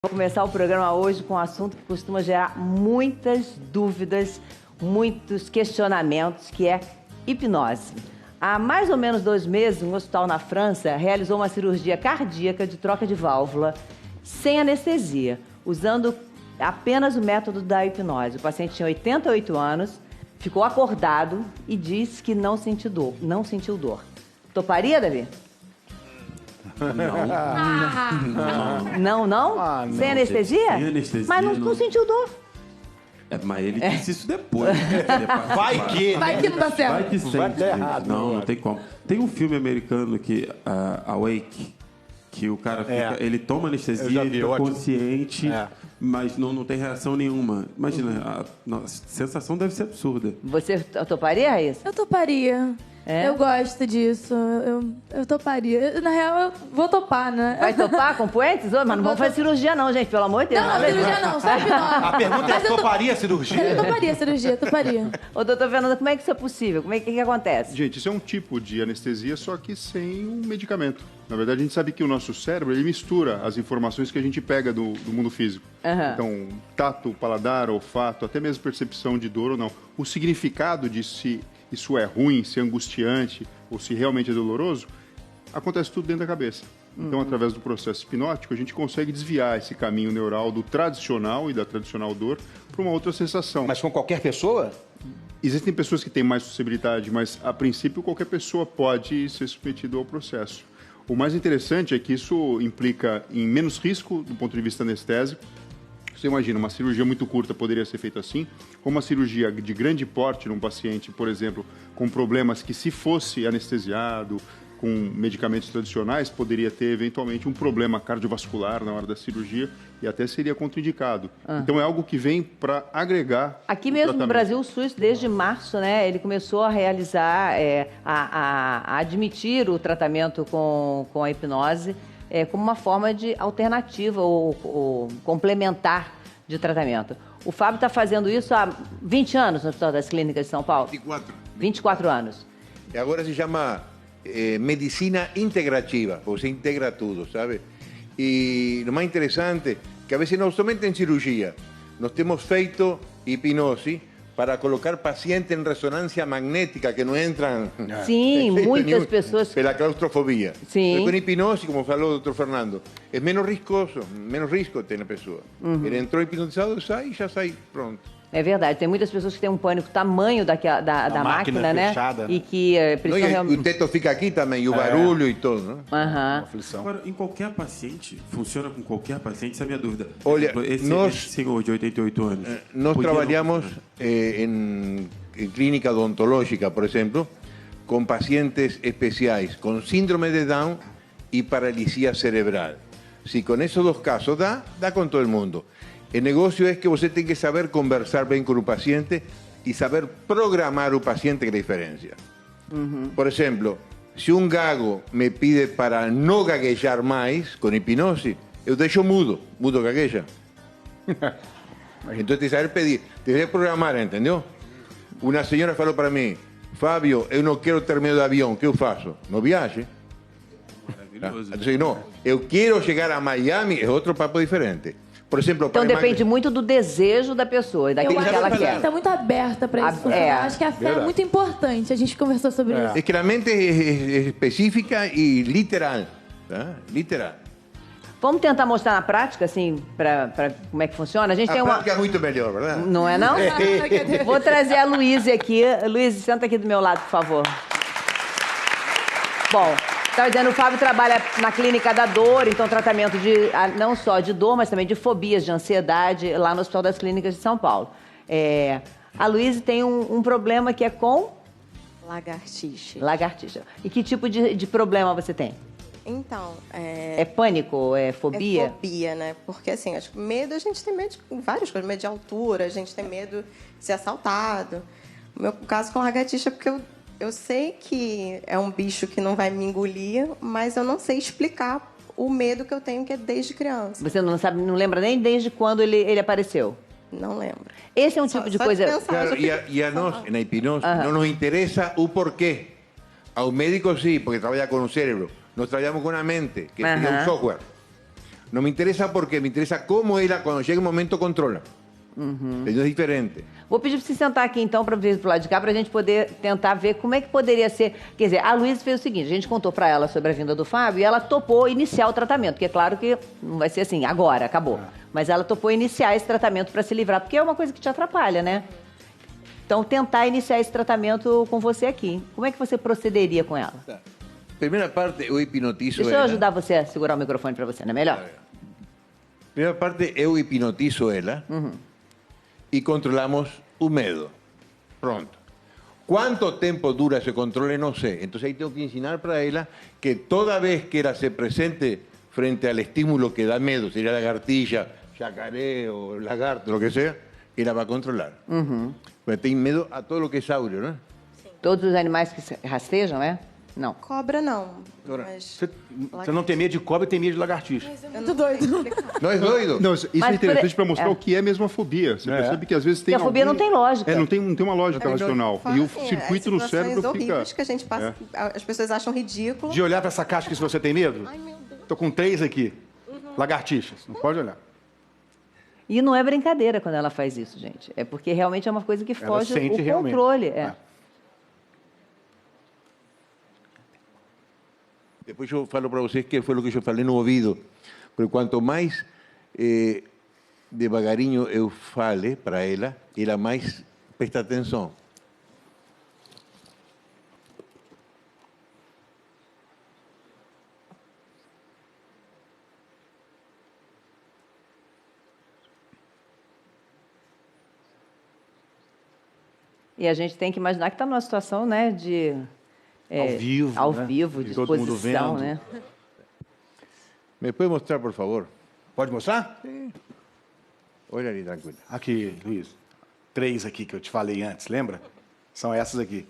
Vou começar o programa hoje com um assunto que costuma gerar muitas dúvidas, muitos questionamentos, que é hipnose. Há mais ou menos 2 meses, um hospital na França realizou uma cirurgia cardíaca de troca de válvula sem anestesia, usando apenas o método da hipnose. O paciente tinha 88 anos, ficou acordado e disse que não sentiu dor. Toparia, Davi? Não. Sem anestesia? Sem anestesia. Mas não sentiu dor. Mas ele disse isso depois. Vai que não dá certo. Vai que sente. Vai dar errado. Não tem como. Tem um filme americano que, Awake, que o cara fica, ele toma anestesia, ele fica consciente, mas não tem reação nenhuma. Imagina, a sensação deve ser absurda. Você toparia, Raíssa? Eu toparia. É? Eu gosto disso. Eu toparia. Na real, eu vou topar, né? Vai topar com poentes? Mas não vamos fazer cirurgia não, gente. Pelo amor de Deus. Não, cirurgia não. Só hipnose. A pergunta é, toparia a cirurgia? Eu toparia a cirurgia, toparia. Ô, doutor Fernando, como é que isso é possível? Como é que acontece? Gente, isso é um tipo de anestesia, só que sem um medicamento. Na verdade, a gente sabe que o nosso cérebro, ele mistura as informações que a gente pega do mundo físico. Então, tato, paladar, olfato, até mesmo percepção de dor ou não. O significado de se isso é ruim, se é angustiante ou se realmente é doloroso, acontece tudo dentro da cabeça. Então, através do processo hipnótico, a gente consegue desviar esse caminho neural do tradicional e da tradicional dor para uma outra sensação. Mas com qualquer pessoa? Existem pessoas que têm mais possibilidade, mas, a princípio, qualquer pessoa pode ser submetida ao processo. O mais interessante é que isso implica em menos risco do ponto de vista anestésico. Você imagina, uma cirurgia muito curta poderia ser feita assim, ou uma cirurgia de grande porte num paciente, por exemplo, com problemas que, se fosse anestesiado, com medicamentos tradicionais, poderia ter, eventualmente, um problema cardiovascular na hora da cirurgia e até seria contraindicado. Então, é algo que vem para agregar Aqui mesmo no Brasil, o SUS, desde março, né, ele começou a realizar, a admitir o tratamento com a hipnose como uma forma de alternativa ou complementar de tratamento. O Fábio está fazendo isso há 20 anos no Hospital das Clínicas de São Paulo? 24 anos. E agora se chama medicina integrativa, porque você integra tudo, sabe? E o mais interessante que a vezes não somente em cirurgia, nós temos feito hipnose para colocar pacientes em ressonância magnética que não entram. Sim, muitas pessoas. Pela claustrofobia. Sim. Com hipnose, como falou o doutor Fernando, é menos risco tem a pessoa. Ele entrou hipnotizado, já sai, pronto. É verdade, tem muitas pessoas que têm um pânico tamanho da máquina, né? fechada, né? E que precisam realmente... O teto fica aqui também, e o barulho e tudo, né? Agora, em qualquer paciente, funciona com qualquer paciente, essa é a minha dúvida. Olha, esse senhor de 88 anos... Nós trabalhamos em clínica odontológica, por exemplo, com pacientes especiais, com síndrome de Down e paralisia cerebral. Se com esses 2 casos dá com todo mundo. O negócio é que você tem que saber conversar bem com o paciente e saber programar o paciente, que é a diferença. Por exemplo, se um gago me pide para não gaguejar mais com hipnose, eu deixo mudo gagueja. Então tem que saber pedir, tem que programar, entendeu? Uma senhora falou para mim, Fábio, eu não quero ter medo de avião, o que eu faço? Não viaje. Então, não, eu quero chegar a Miami, é outro papo diferente. Por exemplo, Então depende muito do desejo da pessoa e daquilo que ela quer. Está muito aberta para isso. Acho que a fé é muito importante. A gente conversou sobre isso. É que a mente é específica e literal. Tá? Literal. Vamos tentar mostrar na prática, assim, para como é que funciona? A gente tem uma... prática é muito melhor, verdade? Não é, não? Vou trazer a Luísa aqui. Luísa, senta aqui do meu lado, por favor. Bom... Estava dizendo, o Fábio trabalha na Clínica da Dor, então tratamento não só de dor, mas também de fobias, de ansiedade, lá no Hospital das Clínicas de São Paulo. A Luísa tem um problema que é com... Lagartixa. E que tipo de problema você tem? Então, É pânico? É fobia? É fobia, né? Porque, assim, acho que medo, a gente tem medo de várias coisas. Medo de altura, a gente tem medo de ser assaltado. O meu caso com lagartixa é porque eu sei que é um bicho que não vai me engolir, mas eu não sei explicar o medo que eu tenho, que é desde criança. Você não sabe, não lembra nem desde quando ele apareceu? Não lembro. Esse é um tipo de coisa... Claro, e a nós, na hipnose, não nos interessa o porquê. Ao médico, sim, porque trabalha com o cérebro. Nós trabalhamos com a mente, que é um software. Não me interessa por quê, me interessa como ela, quando chega o momento, controla. É diferente. Vou pedir para você sentar aqui, então, para ver pro lado de cá, para a gente poder tentar ver como é que poderia ser. Quer dizer, a Luísa fez o seguinte, a gente contou para ela sobre a vinda do Fábio e ela topou iniciar o tratamento, porque é claro que não vai ser assim, agora, acabou. Mas ela topou iniciar esse tratamento para se livrar, porque é uma coisa que te atrapalha, né? Então, tentar iniciar esse tratamento com você aqui. Como é que você procederia com ela? Tá. Primeira parte, eu hipnotizo Deixa eu ajudar você a segurar o microfone para você, não é melhor? Primeira parte, eu hipnotizo ela e controlamos o medo. Pronto. Quanto tempo dura esse controle, não sei. Então, aí tenho que ensinar para ela que toda vez que ela se presente frente al estímulo que dá medo, seria lagartija, jacaré ou lagarto, o que seja, ela vai controlar. Porque tem medo a todo o que é áureo, né? Todos os animais que rastejam, é? Não. Cobra não. Mas... Você não tem medo de cobra e tem medo de lagartixa. Eu tô doido. Não é doido? Não, isso é interessante para mostrar o que é mesmo a fobia. Você percebe que às vezes tem. Porque a fobia não tem lógica. Não tem uma lógica racional. E o circuito no cérebro horríveis fica. Que a gente passa, as pessoas acham ridículo. De olhar para essa casca se você tem medo? Ai, meu Deus. Tô com 3 aqui. Lagartixas. Não pode olhar. E não é brincadeira quando ela faz isso, gente. É porque realmente é uma coisa que foge do controle. Depois eu falo para vocês que foi o que eu falei no ouvido. Porque quanto mais devagarinho eu fale para ela mais presta atenção. E a gente tem que imaginar que está numa situação, né, de... ao vivo, né? de todo mundo exposição, vendo. né? ¿Me pode mostrar, por favor? Pode mostrar? Sim. Olha ali, tranquilo. Aqui, Luiz. 3 aqui que eu te falei antes, lembra? São essas aqui.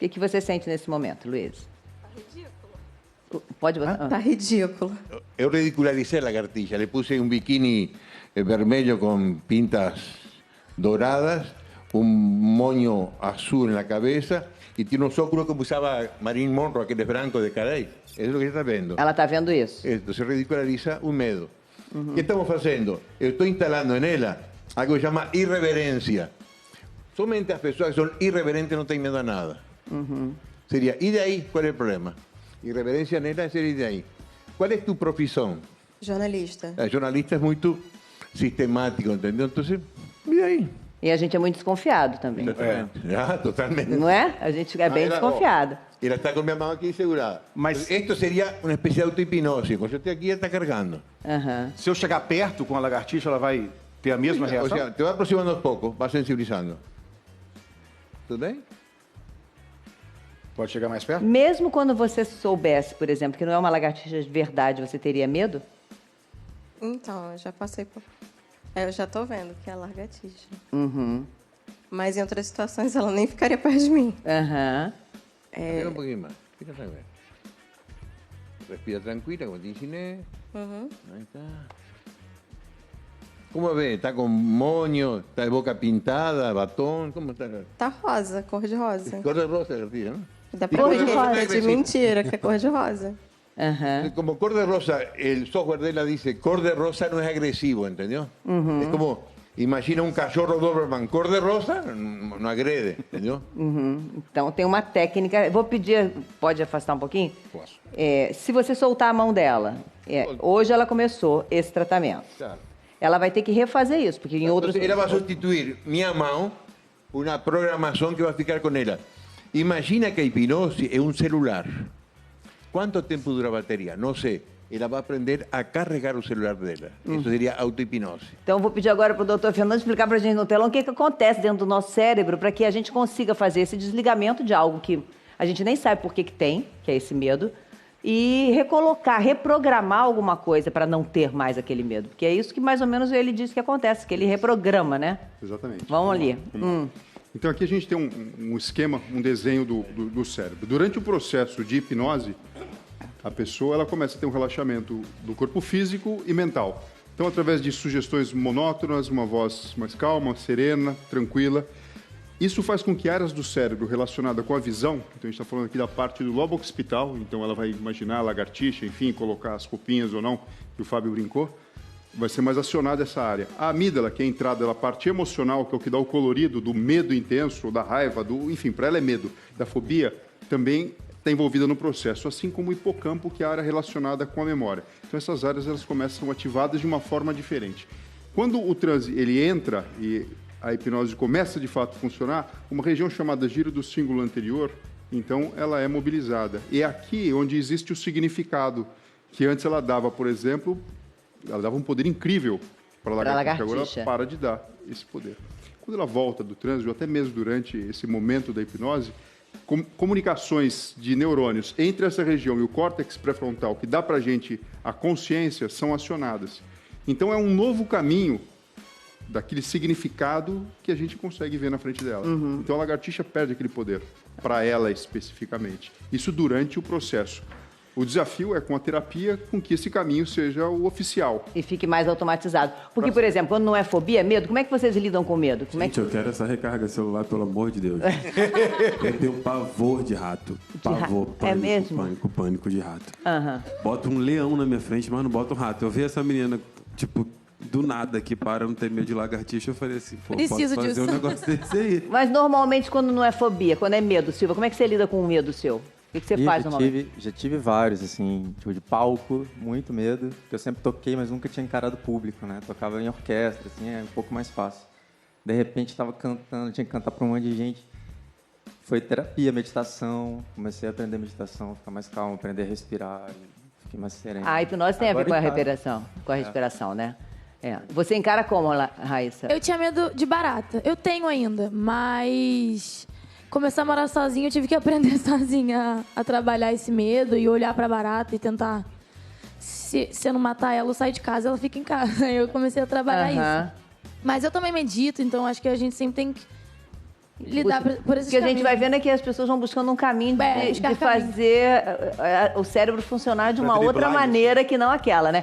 O que você sente nesse momento, Luiz? Tá ridículo. Pode botar? Tá ridículo. Eu ridicularizei a lagartija. Le puse um biquíni vermelho com pintas douradas, um moño azul na cabeça e tinha uns óculos que usava Marilyn Monroe, aqueles brancos de carey. Isso é o que você está vendo. Ela está vendo isso. Então se ridiculariza o medo. O que estamos fazendo? Eu estou instalando nela algo que se chama irreverência. Somente as pessoas que são irreverentes não têm medo a nada. Seria, e daí? Qual é o problema? Irreverência nela seria, e daí? Qual é tu profissão? Jornalista. Jornalista é muito sistemático, entendeu? Então, e daí? E a gente é muito desconfiado também. Totalmente. Não é? A gente é bem desconfiado. Ela está com minha mão aqui segurada. Mas isto seria uma espécie de auto-hipnose. Quando eu estou aqui, ela está carregando. Se eu chegar perto com a lagartixa, ela vai ter a mesma reação? Ou seja, te vai aproximando aos poucos, vai sensibilizando. Tudo bem? Pode chegar mais perto? Mesmo quando você soubesse, por exemplo, que não é uma lagartixa de verdade, você teria medo? Então, eu já passei por... eu já tô vendo que é lagartixa. Mas em outras situações ela nem ficaria perto de mim. Fica um pouquinho mais. Fica tranquilo. Respira tranquila, como te ensinei. Aí está. Como vê? Está com moño? Está de boca pintada? Batom? Como está? Tá rosa, cor de rosa. Cor de rosa, Garcia, não? Dá pra ver que é de mentira, que é cor de rosa. Como cor de rosa, el software de ella dice, cor de rosa no es agresivo, ¿entendió? Es como, imagina un cachorro Doberman, cor de rosa, no agrede, ¿entendió? Então, tem uma técnica... Vou pedir... Pode afastar um pouquinho? Posso. Se você soltar a mão dela... hoje ela começou esse tratamento. Claro. Ela vai ter que refazer isso, porque em outros... Ela vai substituir minha mão por uma programação que vai ficar com ela. Imagina que a hipnose é um celular. Quanto tempo dura a bateria? Não sei. Ela vai aprender a carregar o celular dela. Isso seria auto-hipnose. Então, eu vou pedir agora para o doutor Fernando explicar para a gente no telão o que acontece dentro do nosso cérebro para que a gente consiga fazer esse desligamento de algo que a gente nem sabe por que tem, que é esse medo, e recolocar, reprogramar alguma coisa para não ter mais aquele medo. Porque é isso que mais ou menos ele diz que acontece, que ele reprograma, né? Exatamente. Vamos ali. Então aqui a gente tem um esquema, um desenho do cérebro. Durante o processo de hipnose, a pessoa ela começa a ter um relaxamento do corpo físico e mental. Então, através de sugestões monótonas, uma voz mais calma, serena, tranquila, Isso faz com que áreas do cérebro relacionadas com a visão, então a gente está falando aqui da parte do lobo occipital, então ela vai imaginar a lagartixa, enfim, colocar as roupinhas ou não, que o Fábio brincou, vai ser mais acionada essa área. A amígdala, que é a entrada da parte emocional, que é o que dá o colorido do medo intenso, da raiva, enfim, para ela é medo, da fobia, também está envolvida no processo, assim como o hipocampo, que é a área relacionada com a memória. Então essas áreas elas começam ativadas de uma forma diferente. Quando o transe ele entra e a hipnose começa de fato a funcionar, uma região chamada giro do cíngulo anterior, então ela é mobilizada. E é aqui onde existe o significado, que antes ela dava, por exemplo, ela dava um poder incrível para a lagartixa, agora ela para de dar esse poder. Quando ela volta do transe, ou até mesmo durante esse momento da hipnose, comunicações de neurônios entre essa região e o córtex pré-frontal, que dá para a gente a consciência, são acionadas. Então é um novo caminho daquele significado que a gente consegue ver na frente dela. Então a lagartixa perde aquele poder, para ela especificamente. Isso durante o processo. O desafio é, com a terapia, com que esse caminho seja o oficial. E fique mais automatizado. Porque, por exemplo, quando não é fobia, é medo, como é que vocês lidam com medo? Gente, eu quero essa recarga celular, pelo amor de Deus. Eu tenho pavor de rato. Pavor, pânico, é mesmo? Pânico de rato. Boto um leão na minha frente, mas não boto um rato. Eu vi essa menina, tipo, do nada que para não ter medo de lagartixa, eu falei assim, pô, preciso posso fazer disso. um negócio desse aí. Mas normalmente quando não é fobia, quando é medo, Silva, como é que você lida com o medo seu? O que você faz normalmente? Já tive vários, assim, tipo de palco, muito medo, porque eu sempre toquei, mas nunca tinha encarado público, né? Tocava em orquestra, assim, é um pouco mais fácil. De repente estava cantando, tinha que cantar para um monte de gente. Foi terapia, meditação, comecei a aprender meditação, ficar mais calmo, aprender a respirar, fiquei mais sereno. A hipnose tem a ver com a respiração. respiração, né? É. Você encara como, Raíssa? Eu tinha medo de barata. Eu tenho ainda, mas começar a morar sozinha, eu tive que aprender sozinha a trabalhar esse medo e olhar pra barata e tentar, se eu não matar ela, eu sair de casa, ela fica em casa. Eu comecei a trabalhar isso. Mas eu também medito, então acho que a gente sempre tem que lidar por esses caminhos. O que a gente vai vendo é que as pessoas vão buscando um caminho de fazer o cérebro funcionar de uma outra maneira que não aquela, né?